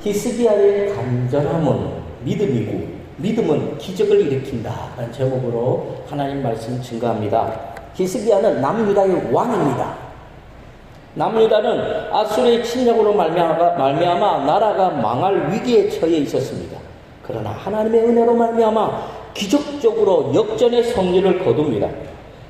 히스기야의 간절함은 믿음이고 믿음은 기적을 일으킨다 라는 제목으로 하나님 말씀 증거합니다. 히스기야는 남유다의 왕입니다. 남유다는 아수르의 침략으로 말미암아 나라가 망할 위기에 처해 있었습니다. 그러나 하나님의 은혜로 말미암아 기적적으로 역전의 성리를 거둡니다.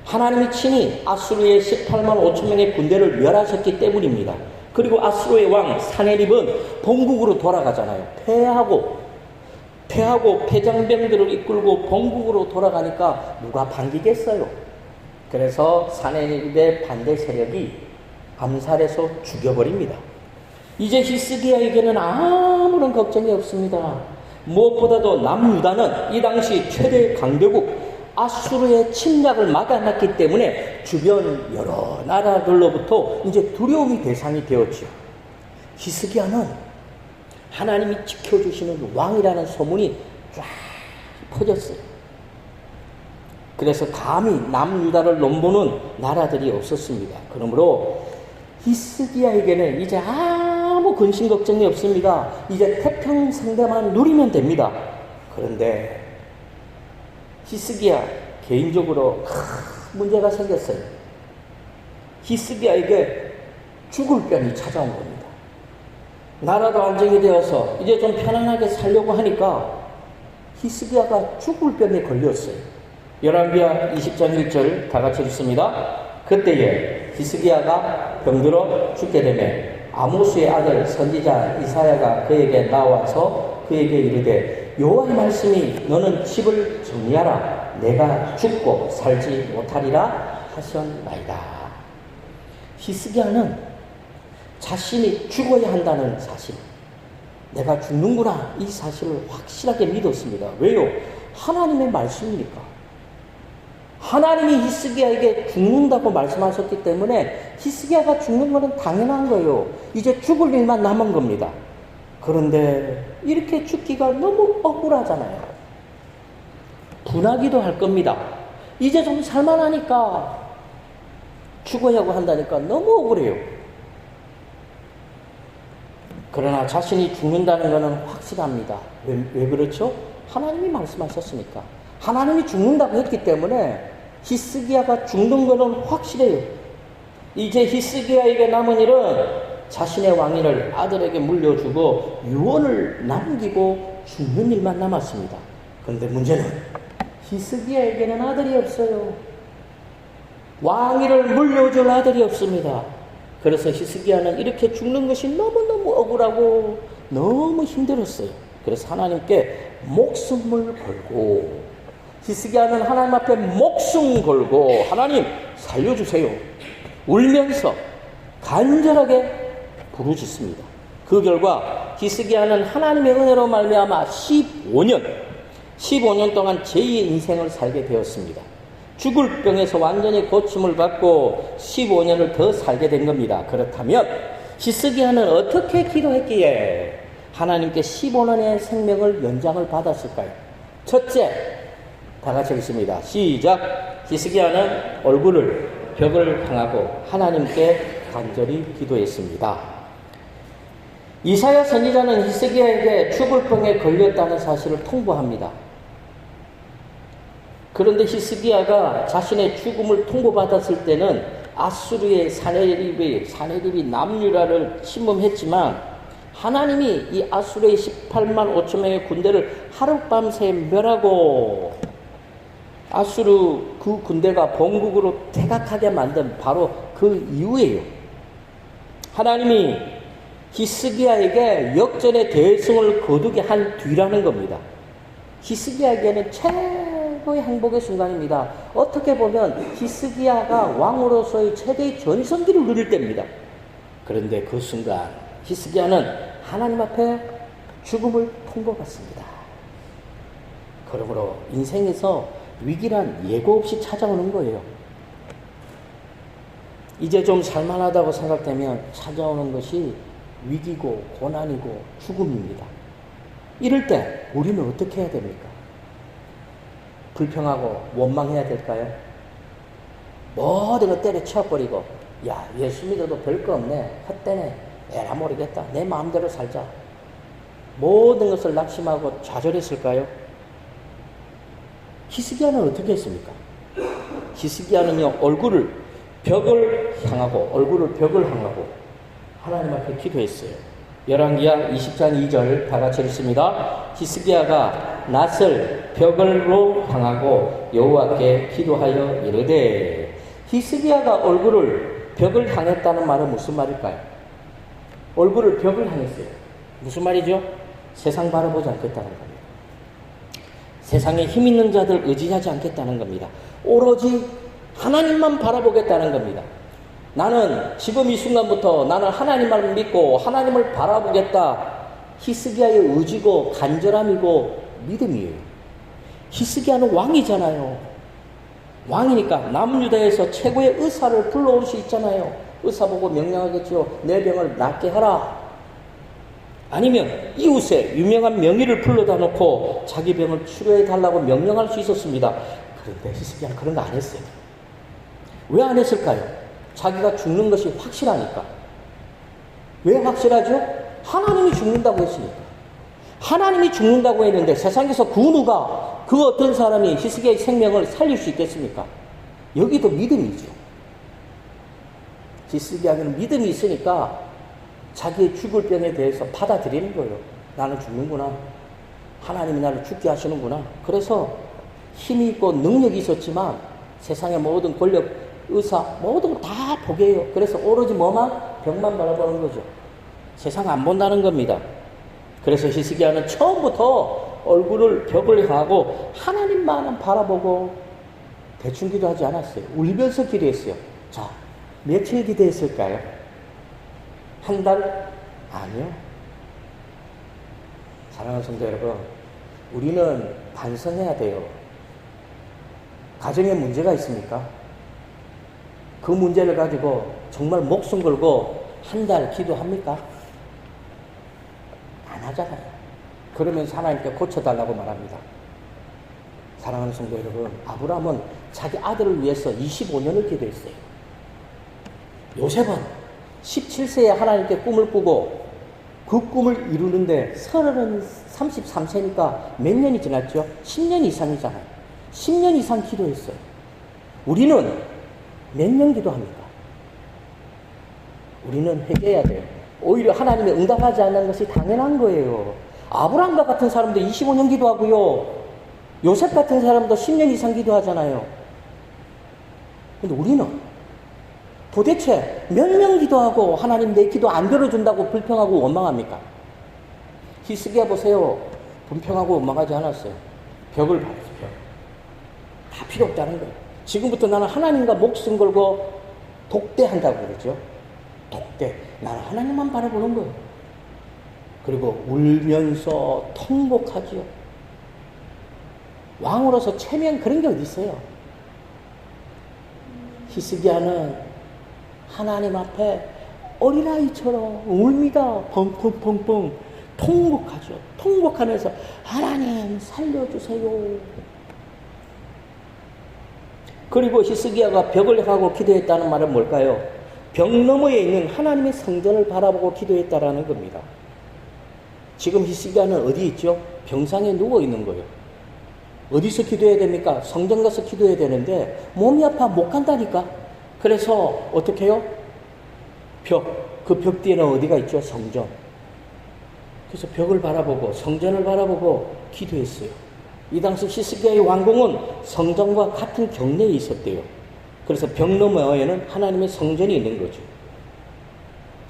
하나님이 친히 아수르의 18만 5천 명의 군대를 멸하셨기 때문입니다. 그리고 아수르의 왕 사네립은 본국으로 돌아가잖아요. 패하고 패장병들을 이끌고 본국으로 돌아가니까 누가 반기겠어요? 그래서 사네립의 반대 세력이 암살해서 죽여버립니다. 이제 히스기야에게는 아무런 걱정이 없습니다. 무엇보다도 남유다는 이 당시 최대 강대국 아수르의 침략을 막아놨기 때문에 주변 여러 나라들로부터 이제 두려움이 대상이 되었죠. 히스기야는 하나님이 지켜주시는 왕이라는 소문이 쫙 퍼졌어요. 그래서 감히 남유다를 넘보는 나라들이 없었습니다. 그러므로 히스기야에게는 이제 아무 근심 걱정이 없습니다. 이제 태평성대만 누리면 됩니다. 그런데 히스기야 개인적으로 큰 문제가 생겼어요. 히스기야에게 죽을 병이 찾아온 겁니다. 나라도 안정이 되어서 이제 좀 편안하게 살려고 하니까 히스기야가 죽을 병에 걸렸어요. 열왕기하 20장 1절 다 같이 읽습니다. 그때에 히스기야가 병들어 죽게 되매 아모스의 아들 선지자 이사야가 그에게 나와서 그에게 이르되 여호와의 말씀이 너는 집을 정리하라 내가 죽고 살지 못하리라 하셨나이다. 히스기야는 자신이 죽어야 한다는 사실, 내가 죽는구나 이 사실을 확실하게 믿었습니다. 왜요? 하나님의 말씀이니까. 하나님이 히스기야에게 죽는다고 말씀하셨기 때문에 히스기야가 죽는 것은 당연한 거예요. 이제 죽을 일만 남은 겁니다. 그런데 이렇게 죽기가 너무 억울하잖아요. 분하기도 할 겁니다. 이제 좀 살만하니까 죽어야고 한다니까 너무 억울해요. 그러나 자신이 죽는다는 것은 확실합니다. 왜 그렇죠? 하나님이 말씀하셨으니까. 하나님이 죽는다고 했기 때문에 히스기야가 죽는 것은 확실해요. 이제 히스기야에게 남은 일은 자신의 왕위를 아들에게 물려주고 유언을 남기고 죽는 일만 남았습니다. 그런데 문제는 히스기야에게는 아들이 없어요. 왕위를 물려줄 아들이 없습니다. 그래서 히스기야는 이렇게 죽는 것이 너무너무 억울하고 너무 힘들었어요. 그래서 하나님께 목숨을 걸고 히스기야는 하나님 앞에 목숨 걸고 하나님 살려주세요 울면서 간절하게 부르짖습니다. 그 결과 히스기야는 하나님의 은혜로 말미암아 15년 동안 제2의 인생을 살게 되었습니다. 죽을 병에서 완전히 고침을 받고 15년을 더 살게 된 겁니다. 그렇다면 히스기야는 어떻게 기도했기에 하나님께 15년의 생명을 연장을 받았을까요? 첫째, 다 같이 읽습니다. 시작. 히스기야는 얼굴을 벽을 향하고 하나님께 간절히 기도했습니다. 이사야 선지자는 히스기야에게 죽을 병에 걸렸다는 사실을 통보합니다. 그런데 히스기야가 자신의 죽음을 통보받았을 때는 아수르의 사네립이 남유다를 침범했지만 하나님이 이 아수르의 18만 5천 명의 군대를 하룻밤새 멸하고 아수르 그 군대가 본국으로 퇴각하게 만든 바로 그 이후에요. 하나님이 히스기야에게 역전의 대승을 거두게 한 뒤라는 겁니다. 히스기야에게는 최고의 행복의 순간입니다. 어떻게 보면 히스기야가 왕으로서의 최대의 전성기를 누릴 때입니다. 그런데 그 순간 히스기야는 하나님 앞에 죽음을 통보받습니다. 그러므로 인생에서 위기란 예고 없이 찾아오는 거예요. 이제 좀 살만하다고 생각되면 찾아오는 것이 위기고 고난이고 죽음입니다. 이럴 때 우리는 어떻게 해야 됩니까? 불평하고 원망해야 될까요? 모든 거 때려쳐버리고 야 예수 믿어도 별거 없네 헛되네 에라 모르겠다 내 마음대로 살자 모든 것을 낙심하고 좌절했을까요? 히스기야는 어떻게 했습니까? 히스기야는요, 얼굴을 벽을 향하고 하나님 앞에 기도했어요. 열왕기하 20장 2절 다 같이 읽습니다. 히스기야가 낯을 벽을로 향하고 여호와께 기도하여 이르되. 히스기야가 얼굴을 벽을 향했다는 말은 무슨 말일까요? 얼굴을 벽을 향했어요. 무슨 말이죠? 세상 바라보지 않겠다는 겁니다. 세상에 힘 있는 자들 의지하지 않겠다는 겁니다. 오로지 하나님만 바라보겠다는 겁니다. 나는 지금 이 순간부터 나는 하나님만 믿고 하나님을 바라보겠다. 히스기야의 의지고 간절함이고 믿음이에요. 히스기야는 왕이잖아요. 왕이니까 남유다에서 최고의 의사를 불러올 수 있잖아요. 의사 보고 명령하겠죠. 내 병을 낫게 하라. 아니면 이웃에 유명한 명의를 불러다 놓고 자기 병을 치료해 달라고 명령할 수 있었습니다. 그런데 히스기야는 그런 거 안 했어요. 왜 안 했을까요? 자기가 죽는 것이 확실하니까. 왜 확실하죠? 하나님이 죽는다고 했으니까. 하나님이 죽는다고 했는데 세상에서 그 누가, 그 어떤 사람이 히스기야의 생명을 살릴 수 있겠습니까? 여기도 믿음이죠. 히스기야는 믿음이 있으니까 자기의 죽을 병에 대해서 받아들이는 거예요. 나는 죽는구나. 하나님이 나를 죽게 하시는구나. 그래서 힘이 있고 능력이 있었지만 세상의 모든 권력, 의사, 모든 걸 다 포기해요. 그래서 오로지 뭐만? 벽만 바라보는 거죠. 세상 안 본다는 겁니다. 그래서 히스기야는 처음부터 얼굴을 벽을 향하고 하나님만은 바라보고 대충 기도하지 않았어요. 울면서 기도했어요. 자, 며칠 기도했을까요? 한 달? 아니요. 사랑하는 성도 여러분, 우리는 반성해야 돼요. 가정에 문제가 있습니까? 그 문제를 가지고 정말 목숨 걸고 한 달 기도합니까? 안 하잖아요. 그러면 하나님께 고쳐달라고 말합니다. 사랑하는 성도 여러분, 아브라함은 자기 아들을 위해서 25년을 기도했어요. 요셉은 17세에 하나님께 꿈을 꾸고 그 꿈을 이루는데 33세니까 몇 년이 지났죠? 10년 이상이잖아요. 10년 이상 기도했어요. 우리는 몇 년 기도합니까? 우리는 회개해야 돼요. 오히려 하나님이 응답하지 않는 것이 당연한 거예요. 아브라함과 같은 사람도 25년 기도하고요. 요셉 같은 사람도 10년 이상 기도하잖아요. 근데 우리는 도대체 몇 명 기도하고 하나님 내 기도 안 들어준다고 불평하고 원망합니까? 히스기야 보세요. 불평하고 원망하지 않았어요. 벽을 바랐어요. 벽. 다 필요 없다는 거예요. 지금부터 나는 하나님과 목숨 걸고 독대한다고 그러죠. 독대. 나는 하나님만 바라보는 거예요. 그리고 울면서 통곡하지요. 왕으로서 체면 그런 게 어디 있어요? 히스기야는 하나님 앞에 어린아이처럼 울미다. 펑펑펑펑 통곡하죠. 통곡하면서 하나님 살려주세요. 그리고 히스기야가 벽을 향하고 기도했다는 말은 뭘까요? 벽 너머에 있는 하나님의 성전을 바라보고 기도했다라는 겁니다. 지금 히스기야는 어디 있죠? 병상에 누워 있는 거예요. 어디서 기도해야 됩니까? 성전 가서 기도해야 되는데 몸이 아파 못 간다니까. 그래서 어떻게 해요? 그 벽 뒤에는 어디가 있죠? 성전. 그래서 벽을 바라보고 성전을 바라보고 기도했어요. 이 당시 히스기야의 왕궁은 성전과 같은 경내에 있었대요. 그래서 벽 너머에는 하나님의 성전이 있는 거죠.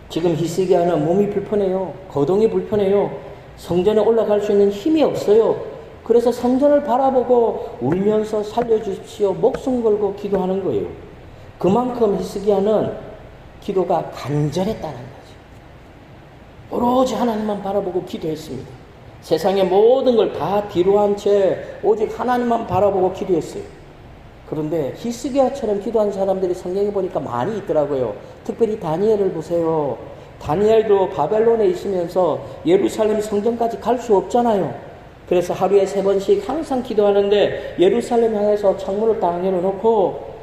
지금 히스기야는 몸이 불편해요. 거동이 불편해요. 성전에 올라갈 수 있는 힘이 없어요. 그래서 성전을 바라보고 울면서 살려주십시오. 목숨 걸고 기도하는 거예요. 그만큼 히스기야는 기도가 간절했다는 거죠. 오로지 하나님만 바라보고 기도했습니다. 세상의 모든 걸 다 뒤로 한 채 오직 하나님만 바라보고 기도했어요. 그런데 히스기야처럼 기도한 사람들이 성경에 보니까 많이 있더라고요. 특별히 다니엘을 보세요. 다니엘도 바벨론에 있으면서 예루살렘 성전까지 갈 수 없잖아요. 그래서 하루에 3번씩 항상 기도하는데 예루살렘 향해서 창문을 딱 열어놓고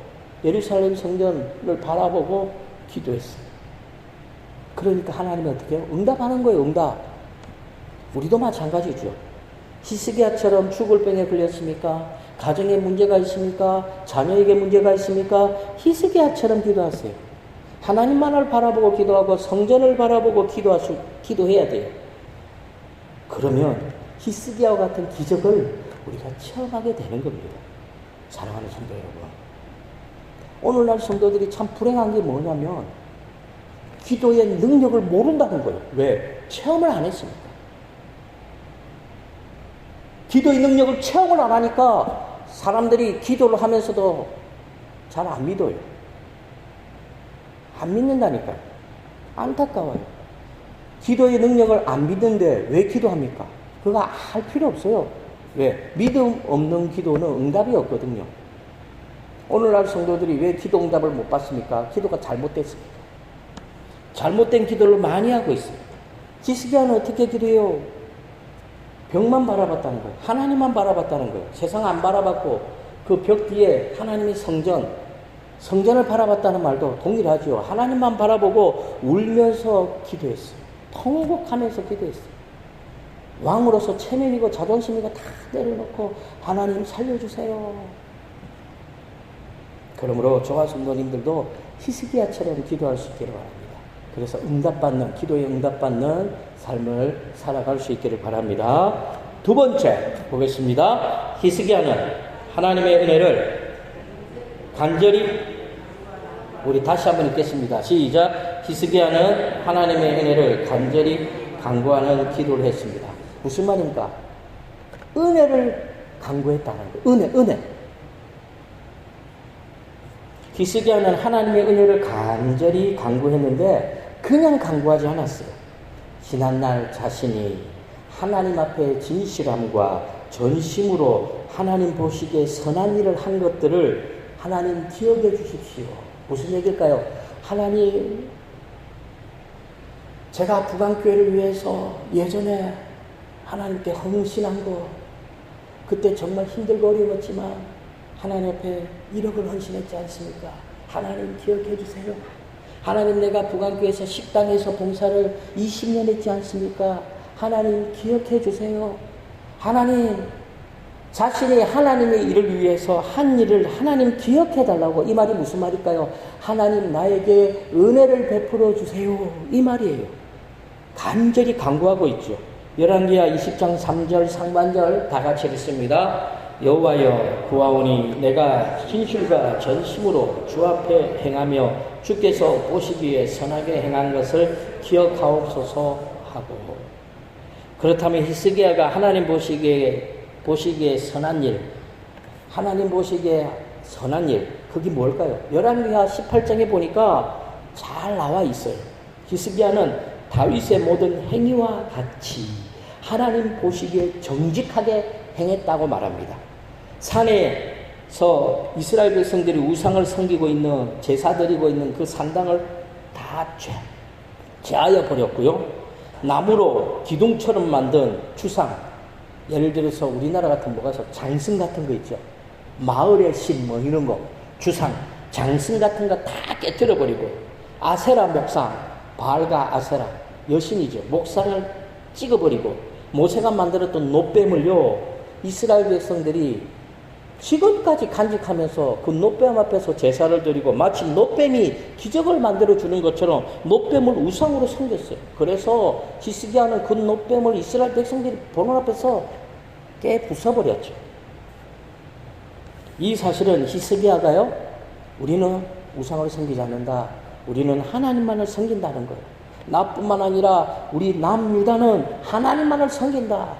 예루살렘 성전을 바라보고 기도했어요. 그러니까 하나님이 어떻게 해요? 응답하는 거예요. 응답. 우리도 마찬가지죠. 히스기야처럼 죽을 병에 걸렸습니까? 가정에 문제가 있습니까? 자녀에게 문제가 있습니까? 히스기야처럼 기도하세요. 하나님만을 바라보고 기도하고 성전을 바라보고 기도해야 돼요. 그러면 히스기야와 같은 기적을 우리가 체험하게 되는 겁니다. 사랑하는 성도 여러분, 오늘날 성도들이 참 불행한 게 뭐냐면 기도의 능력을 모른다는 거예요. 왜? 체험을 안 했으니까. 기도의 능력을 체험을 안 하니까 사람들이 기도를 하면서도 잘 안 믿어요. 안 믿는다니까요. 안타까워요. 기도의 능력을 안 믿는데 왜 기도합니까? 그거 할 필요 없어요. 왜? 믿음 없는 기도는 응답이 없거든요. 오늘날 성도들이 왜 기도 응답을 못 받습니까? 기도가 잘못됐습니다. 잘못된 기도를 많이 하고 있어요. 히스기야는 어떻게 기도해요? 벽만 바라봤다는 거예요. 하나님만 바라봤다는 거예요. 세상 안 바라봤고 그 벽 뒤에 하나님의 성전을 바라봤다는 말도 동일하죠. 하나님만 바라보고 울면서 기도했어요. 통곡하면서 기도했어요. 왕으로서 체면이고 자존심이고 다 내려놓고 하나님 살려주세요. 그러므로 저와 성도님들도 히스기야처럼 기도할 수 있기를 바랍니다. 그래서 기도에 응답받는 삶을 살아갈 수 있기를 바랍니다. 두 번째 보겠습니다. 히스기야는 하나님의 은혜를 간절히, 우리 다시 한번 읽겠습니다. 시작. 히스기야는 하나님의 은혜를 간절히 간구하는 기도를 했습니다. 무슨 말입니까? 은혜를 간구했다는 거예요. 은혜. 히스기야는 하나님의 은혜를 간절히 간구했는데 그냥 간구하지 않았어요. 지난날 자신이 하나님 앞에 진실함과 전심으로 하나님 보시기에 선한 일을 한 것들을 하나님 기억해 주십시오. 무슨 얘기일까요? 하나님, 제가 북한교회를 위해서 예전에 하나님께 헌신한 거, 그때 정말 힘들고 어려웠지만 하나님 앞에 1억을 헌신했지 않습니까? 하나님 기억해 주세요. 하나님, 내가 북한교회에서 식당에서 봉사를 20년 했지 않습니까? 하나님 기억해 주세요. 하나님, 자신이 하나님의 일을 위해서 한 일을 하나님 기억해 달라고. 이 말이 무슨 말일까요? 하나님, 나에게 은혜를 베풀어 주세요. 이 말이에요. 간절히 간구하고 있죠. 열왕기하 20장 3절 상반절 다 같이 읽습니다. 여호와여, 구하오니 내가 진실과 전심으로 주 앞에 행하며 주께서 보시기에 선하게 행한 것을 기억하옵소서 하고. 그렇다면 히스기야가 하나님 보시기에 선한 일, 하나님 보시기에 선한 일, 그게 뭘까요? 열왕기하 18장에 보니까 잘 나와 있어요. 히스기야는 다윗의 모든 행위와 같이 하나님 보시기에 정직하게 행했다고 말합니다. 산에서 이스라엘 백성들이 우상을 섬기고 있는, 제사 드리고 있는 그 산당을 다 제하여 버렸고요. 나무로 기둥처럼 만든 주상, 예를 들어서 우리나라 같은 뭐 가서 장승 같은 거 있죠. 마을의 신 뭐 이런 거, 주상, 장승 같은 거 다 깨뜨려 버리고, 아세라 목상, 바알과 아세라 여신이죠. 목상을 찍어버리고, 모세가 만들었던 놋뱀을요, 이스라엘 백성들이 지금까지 간직하면서 그 놋뱀 앞에서 제사를 드리고, 마치 놋뱀이 기적을 만들어주는 것처럼 놋뱀을 우상으로 섬겼어요. 그래서 히스기야는 그 놋뱀을 이스라엘 백성들이 보는 앞에서 깨 부숴버렸죠. 이 사실은 히스기야가요, 우리는 우상을 섬기지 않는다, 우리는 하나님만을 섬긴다는 거예요. 나뿐만 아니라 우리 남유다는 하나님만을 섬긴다,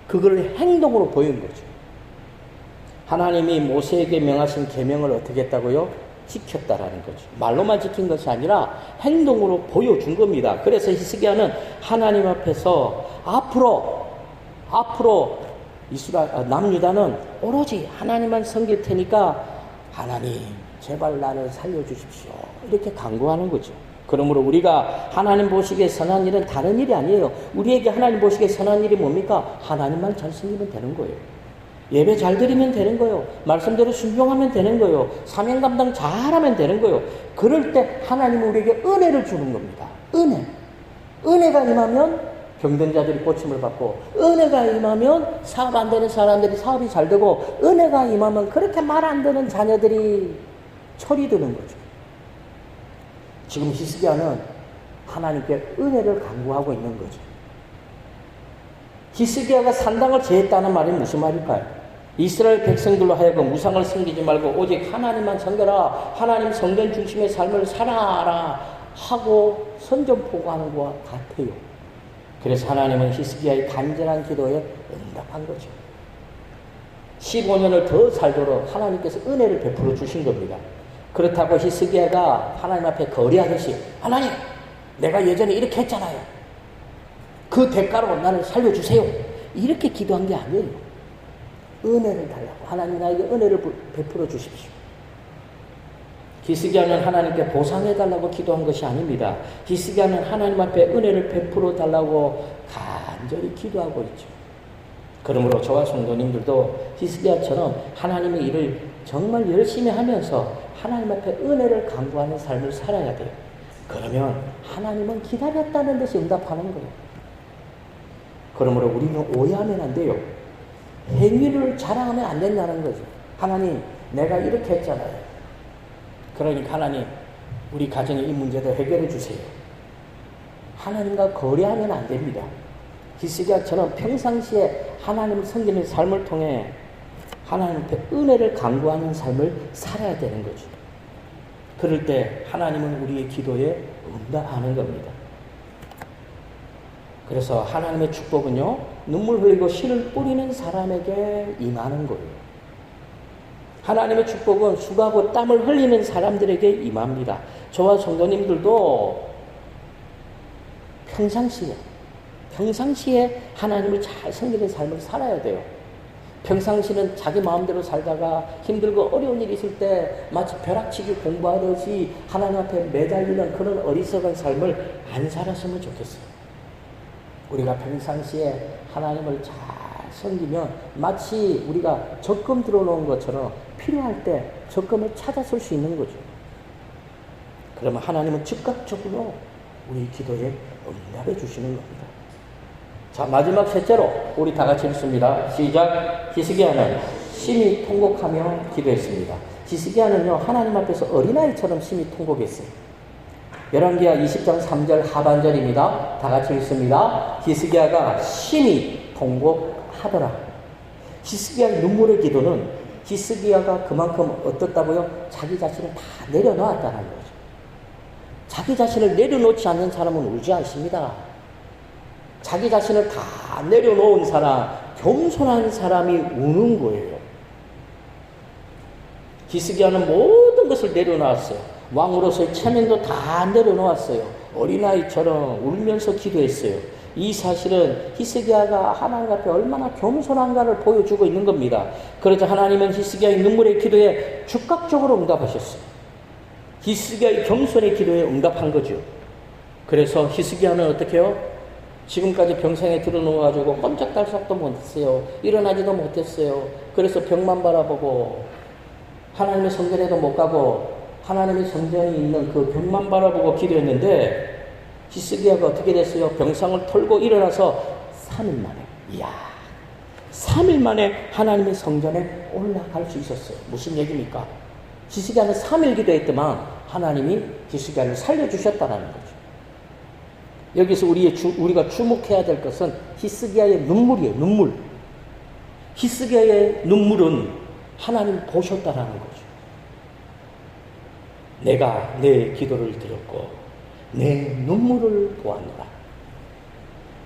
그걸 행동으로 보인 거죠. 하나님이 모세에게 명하신 계명을 어떻게 했다고요? 지켰다라는 거죠. 말로만 지킨 것이 아니라 행동으로 보여준 겁니다. 그래서 히스기야는 하나님 앞에서 앞으로 남유다는 오로지 하나님만 섬길 테니까 하나님 제발 나를 살려주십시오, 이렇게 간구하는 거죠. 그러므로 우리가 하나님 보시기에 선한 일은 다른 일이 아니에요. 우리에게 하나님 보시기에 선한 일이 뭡니까? 하나님만 잘 섬기면 되는 거예요. 예배 잘 드리면 되는 거예요. 말씀대로 순종하면 되는 거예요. 사명 감당 잘하면 되는 거예요. 그럴 때 하나님은 우리에게 은혜를 주는 겁니다. 은혜가 임하면 병든 자들이 고침을 받고, 은혜가 임하면 사업 안 되는 사람들이 사업이 잘 되고, 은혜가 임하면 그렇게 말 안 되는 자녀들이 철이 드는 거죠. 지금 히스기야는 하나님께 은혜를 간구하고 있는 거죠. 히스기야가 산당을 제했다는 말이 무슨 말일까요? 이스라엘 백성들로 하여금 우상을 섬기지 말고 오직 하나님만 섬겨라, 하나님 성전 중심의 삶을 살아라 하고 선전포고하는 것과 같아요. 그래서 하나님은 히스기야의 간절한 기도에 응답한 거죠. 15년을 더 살도록 하나님께서 은혜를 베풀어 주신 겁니다. 그렇다고 히스기야가 하나님 앞에 거리하듯이, 하나님, 내가 예전에 이렇게 했잖아요. 그 대가로 나를 살려주세요. 이렇게 기도한 게 아니에요. 은혜를 달라고. 하나님 나에게 은혜를 베풀어 주십시오. 히스기야는 하나님께 보상해달라고 기도한 것이 아닙니다. 히스기야는 하나님 앞에 은혜를 베풀어 달라고 간절히 기도하고 있죠. 그러므로 저와 성도님들도 히스기야처럼 하나님의 일을 정말 열심히 하면서 하나님 앞에 은혜를 간구하는 삶을 살아야 돼요. 그러면 하나님은 기다렸다는 듯이 응답하는 거예요. 그러므로 우리는 오해하면 안 돼요. 행위를 자랑하면 안 된다는 거죠. 하나님, 내가 이렇게 했잖아요. 그러니까 하나님, 우리 가정의 이 문제도 해결해 주세요. 하나님과 거래하면 안 됩니다. 히스기야처럼 평상시에 하나님을 섬기는 삶을 통해 하나님께 은혜를 간구하는 삶을 살아야 되는 거죠. 그럴 때 하나님은 우리의 기도에 응답하는 겁니다. 그래서 하나님의 축복은요, 눈물 흘리고 씨를 뿌리는 사람에게 임하는 거예요. 하나님의 축복은 수고하고 땀을 흘리는 사람들에게 임합니다. 저와 성도님들도 평상시에 하나님을 잘 섬기는 삶을 살아야 돼요. 평상시는 자기 마음대로 살다가 힘들고 어려운 일이 있을 때 마치 벼락치기 공부하듯이 하나님 앞에 매달리는 그런 어리석은 삶을 안 살았으면 좋겠어요. 우리가 평상시에 하나님을 잘 섬기면 마치 우리가 적금 들어놓은 것처럼 필요할 때 적금을 찾아 쓸 수 있는 거죠. 그러면 하나님은 즉각적으로 우리 기도에 응답해 주시는 겁니다. 자, 마지막 셋째로 우리 다 같이 읽습니다. 시작. 히스기야는 심히 통곡하며 기도했습니다. 히스기야는요, 하나님 앞에서 어린아이처럼 심히 통곡했어요. 열왕기하 20장 3절 하반절입니다. 다 같이 읽습니다. 히스기야가 심히 통곡하더라. 히스기야의 눈물의 기도는 히스기야가 그만큼 어떻다고요? 자기 자신을 다 내려놓았다는 거죠. 자기 자신을 내려놓지 않는 사람은 울지 않습니다. 자기 자신을 다 내려놓은 사람, 겸손한 사람이 우는 거예요. 히스기야는 모든 것을 내려놓았어요. 왕으로서의 체면도 다 내려놓았어요. 어린아이처럼 울면서 기도했어요. 이 사실은 히스기야가 하나님 앞에 얼마나 겸손한가를 보여주고 있는 겁니다. 그래서 하나님은 히스기야의 눈물의 기도에 즉각적으로 응답하셨어요. 히스기야의 겸손의 기도에 응답한 거죠. 그래서 히스기야는 어떻게 해요? 지금까지 병상에 들어놓아가지고 꼼짝달싹도 못했어요. 일어나지도 못했어요. 그래서 벽만 바라보고 하나님의 성전에도 못 가고 하나님의 성전이 있는 그 벽만 바라보고 기도했는데 히스기야가 어떻게 됐어요? 병상을 털고 일어나서 3일 만에, 3일 만에 하나님의 성전에 올라갈 수 있었어요. 무슨 얘기입니까? 히스기야는 3일 기도했더만 하나님이 히스기야를 살려주셨다는 거죠. 여기서 우리가 주목해야 될 것은 히스기야의 눈물이에요. 눈물. 히스기야의 눈물은 하나님 보셨다라는 거죠. 내가 내 기도를 들었고 내 눈물을 보았노라.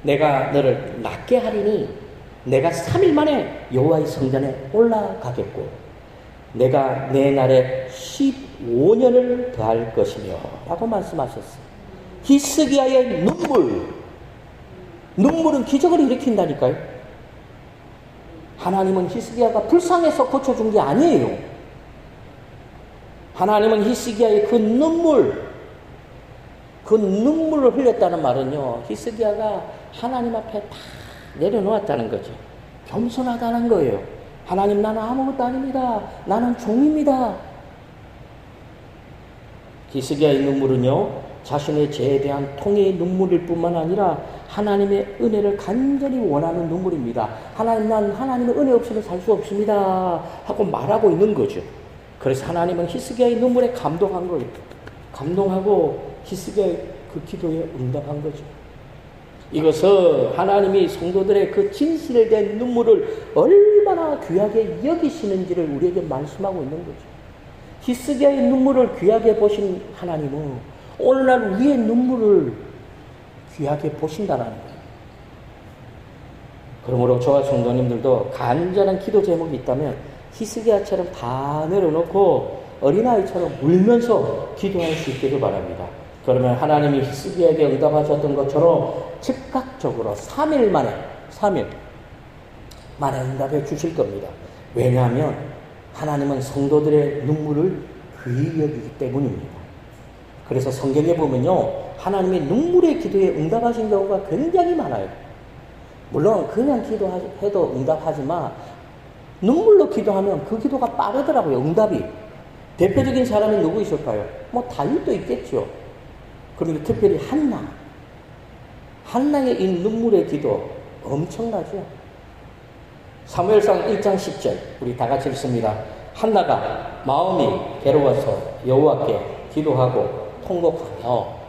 내가 너를 낫게 하리니 내가 3일 만에 여호와의 성전에 올라가겠고 내가 내 날에 15년을 더할 것이며 라고 말씀하셨어요. 히스기야의 눈물은 기적을 일으킨다니까요. 하나님은 히스기야가 불쌍해서 고쳐준 게 아니에요. 하나님은 히스기야의 그 눈물을 흘렸다는 말은요, 히스기야가 하나님 앞에 다 내려놓았다는 거죠. 겸손하다는 거예요. 하나님, 나는 아무것도 아닙니다. 나는 종입니다. 히스기야의 눈물은요, 자신의 죄에 대한 통회의 눈물일 뿐만 아니라 하나님의 은혜를 간절히 원하는 눈물입니다. 하나님, 난 하나님의 은혜 없이는 살 수 없습니다 하고 말하고 있는 거죠. 그래서 하나님은 히스기야의 눈물에 감동한 거예요. 감동하고 히스기야의 그 기도에 응답한 거죠. 이것은 하나님이 성도들의 그 진실된 눈물을 얼마나 귀하게 여기시는지를 우리에게 말씀하고 있는 거죠. 히스기야의 눈물을 귀하게 보신 하나님은 오늘날 우리의 눈물을 귀하게 보신다는 거예요. 그러므로 저와 성도님들도 간절한 기도 제목이 있다면 히스기야처럼 다 내려놓고 어린아이처럼 울면서 기도할 수 있기를 바랍니다. 그러면 하나님이 히스기야에게 응답하셨던 것처럼 즉각적으로 3일 만에 응답해 주실 겁니다. 왜냐하면 하나님은 성도들의 눈물을 귀히 여기기 때문입니다. 그래서 성경에 보면요, 하나님이 눈물의 기도에 응답하신 경우가 굉장히 많아요. 물론 그냥 기도해도 응답하지만 눈물로 기도하면 그 기도가 빠르더라고요. 응답이. 대표적인 사람이 누구 있을까요? 뭐 다윗도 있겠죠. 그런데 특별히 한나의 이 눈물의 기도 엄청나죠. 사무엘상 1장 10절 우리 다 같이 읽습니다. 한나가 마음이 괴로워서 여호와께 기도하고 통곡하며.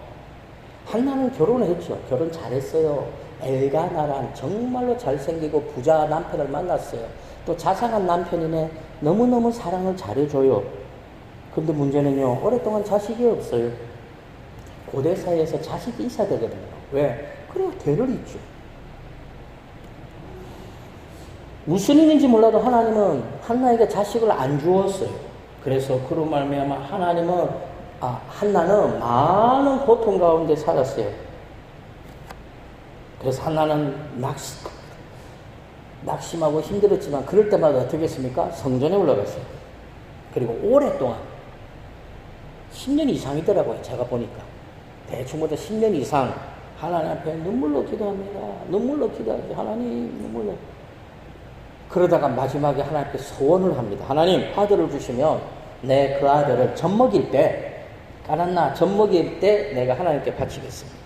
한나는 결혼을 했죠. 결혼 잘했어요. 엘가나란 정말로 잘생기고 부자 남편을 만났어요. 또 자상한 남편이네. 너무너무 사랑을 잘해줘요. 근데 문제는요, 오랫동안 자식이 없어요. 고대 사회에서 자식이 있어야 되거든요. 왜? 그래야 대를 잇죠. 무슨 일인지 몰라도 하나님은 한나에게 자식을 안 주었어요. 그래서 그로 말미암아 한나는 많은 고통 가운데 살았어요. 그래서 한나는 낙심하고 힘들었지만 그럴 때마다 어떻게 했습니까? 성전에 올라갔어요. 그리고 오랫동안 10년 이상이더라고요. 제가 보니까 대충보다 10년 이상 하나님 앞에 눈물로 기도합니다. 눈물로 기도하죠. 하나님 눈물로. 그러다가 마지막에 하나님께 소원을 합니다. 하나님, 아들을 주시면 내 그 아들을 젖먹일 때, 까난나 젖먹일 때 내가 하나님께 바치겠습니다.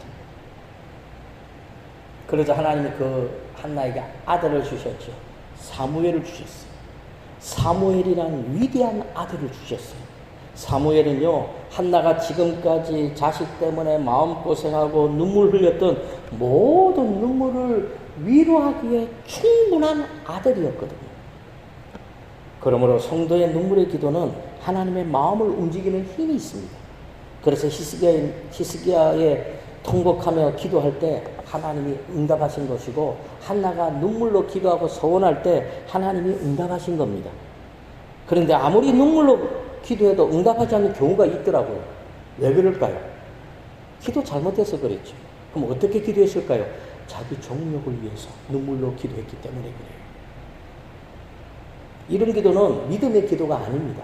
그러자 하나님이 그 한나에게 아들을 주셨죠. 사무엘을 주셨어요. 사무엘이라는 위대한 아들을 주셨어요. 사무엘은요, 한나가 지금까지 자식 때문에 마음고생하고 눈물 흘렸던 모든 눈물을 위로하기에 충분한 아들이었거든요. 그러므로 성도의 눈물의 기도는 하나님의 마음을 움직이는 힘이 있습니다. 그래서 히스기야의 통곡하며 기도할 때 하나님이 응답하신 것이고, 한나가 눈물로 기도하고 소원할 때 하나님이 응답하신 겁니다. 그런데 아무리 눈물로 기도해도 응답하지 않는 경우가 있더라고요. 왜 그럴까요? 기도 잘못해서 그랬죠. 그럼 어떻게 기도했을까요? 자기 정욕을 위해서 눈물로 기도했기 때문에 그래요. 이런 기도는 믿음의 기도가 아닙니다.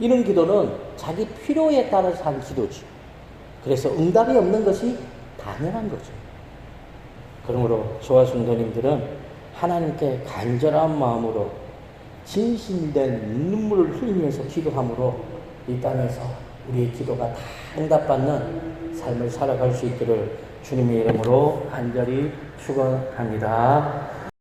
이런 기도는 자기 필요에 따라서 한 기도죠. 그래서 응답이 없는 것이 당연한 거죠. 그러므로 저와 성도님들은 하나님께 간절한 마음으로 진심된 눈물을 흘리면서 기도함으로 이 땅에서 우리의 기도가 다 응답받는 삶을 살아갈 수 있기를 주님의 이름으로 간절히 축원합니다.